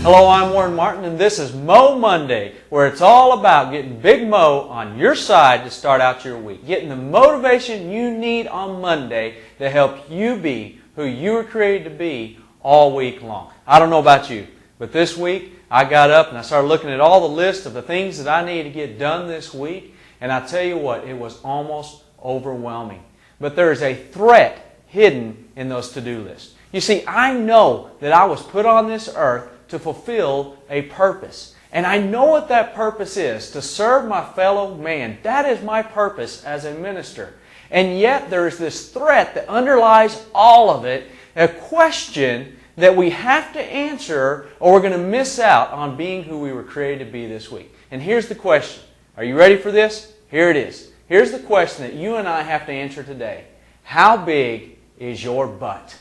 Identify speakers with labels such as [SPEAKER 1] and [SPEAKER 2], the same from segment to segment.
[SPEAKER 1] Hello, I'm Warren Martin, and this is Mo Monday, where it's all about getting Big Mo on your side to start out your week. Getting the motivation you need on Monday to help you be who you were created to be all week long. I don't know about you, but this week I got up and I started looking at all the list of the things that I need to get done this week, and I tell you what, it was almost overwhelming. But there is a threat hidden in those to-do lists. You see, I know that I was put on this earth to fulfill a purpose. And I know what that purpose is, to serve my fellow man. That is my purpose as a minister. And yet there is this threat that underlies all of it, a question that we have to answer or we're going to miss out on being who we were created to be this week. And here's the question. Are you ready for this? Here it is. Here's the question that you and I have to answer today. How big is your butt?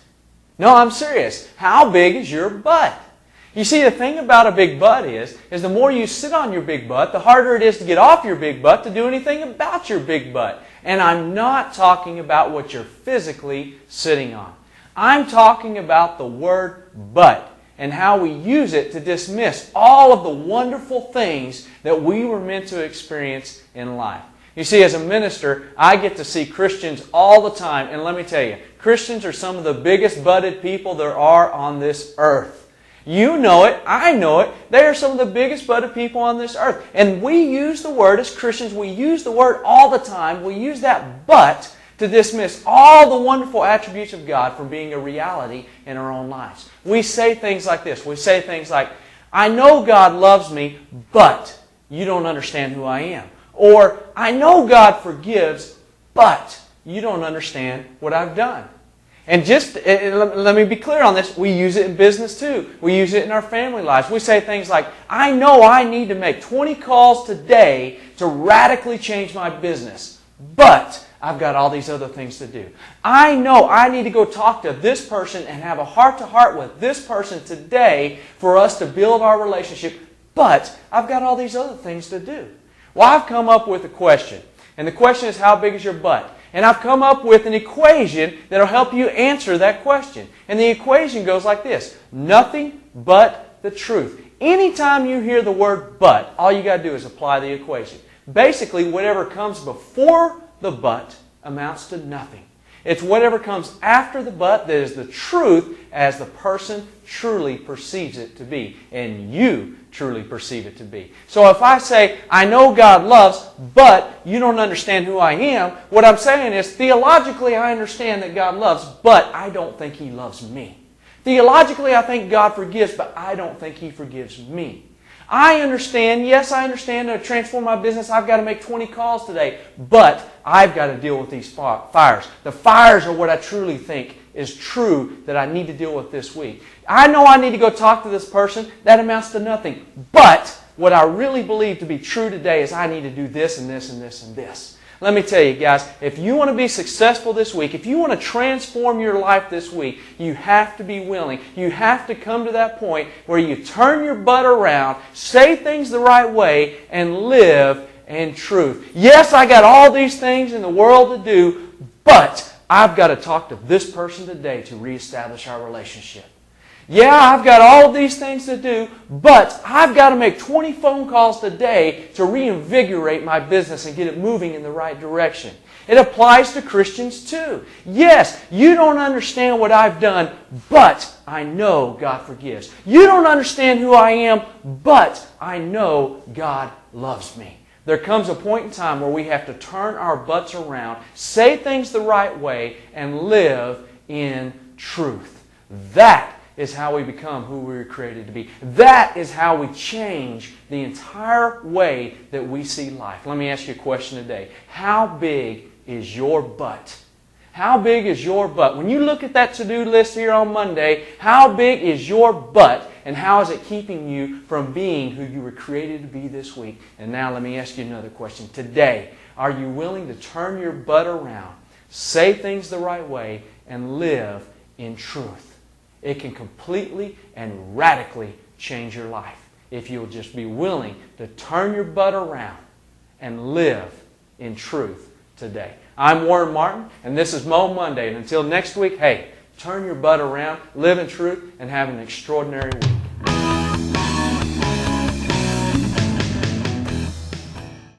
[SPEAKER 1] No, I'm serious. How big is your butt? You see, the thing about a big butt is the more you sit on your big butt, the harder it is to get off your big butt to do anything about your big butt. And I'm not talking about what you're physically sitting on. I'm talking about the word butt and how we use it to dismiss all of the wonderful things that we were meant to experience in life. You see, as a minister, I get to see Christians all the time, and let me tell you, Christians are some of the biggest butted people there are on this earth. You know it, I know it. They are some of the biggest butted people on this earth. And we use the word, as Christians, we use the word all the time. We use that but to dismiss all the wonderful attributes of God from being a reality in our own lives. We say things like this. We say things like, I know God loves me, but you don't understand who I am. Or, I know God forgives, but you don't understand what I've done. And just, let me be clear on this, we use it in business too. We use it in our family lives. We say things like, I know I need to make 20 calls today to radically change my business, but I've got all these other things to do. I know I need to go talk to this person and have a heart-to-heart with this person today for us to build our relationship, but I've got all these other things to do. Well, I've come up with a question, and the question is, how big is your butt? And I've come up with an equation that will help you answer that question. And the equation goes like this. Nothing but the truth. Anytime you hear the word but, all you got to do is apply the equation. Basically, whatever comes before the but amounts to nothing. It's whatever comes after the but that is the truth as the person truly perceives it to be. And you truly perceive it to be. So if I say, I know God loves, but you don't understand who I am, what I'm saying is, theologically I understand that God loves, but I don't think He loves me. Theologically I think God forgives, but I don't think He forgives me. I understand, yes, I understand to transform my business, I've got to make 20 calls today, but I've got to deal with these fires. The fires are what I truly think is true that I need to deal with this week. I know I need to go talk to this person. That amounts to nothing. But what I really believe to be true today is I need to do this and this and this and this. Let me tell you guys, if you want to be successful this week, if you want to transform your life this week, you have to be willing. You have to come to that point where you turn your butt around, say things the right way, and live in truth. Yes, I got all these things in the world to do, but I've got to talk to this person today to reestablish our relationship. Yeah, I've got all of these things to do, but I've got to make 20 phone calls today to reinvigorate my business and get it moving in the right direction. It applies to Christians too. Yes, you don't understand what I've done, but I know God forgives. You don't understand who I am, but I know God loves me. There comes a point in time where we have to turn our butts around, say things the right way, and live in truth. That is how we become who we were created to be. That is how we change the entire way that we see life. Let me ask you a question today. How big is your butt? How big is your butt? When you look at that to-do list here on Monday, how big is your butt? And how is it keeping you from being who you were created to be this week? And now let me ask you another question. Today, are you willing to turn your butt around, say things the right way, and live in truth? It can completely and radically change your life if you'll just be willing to turn your butt around and live in truth today. I'm Warren Martin, and this is Mo Monday. And until next week, hey, turn your butt around, live in truth, and have an extraordinary week.
[SPEAKER 2] you.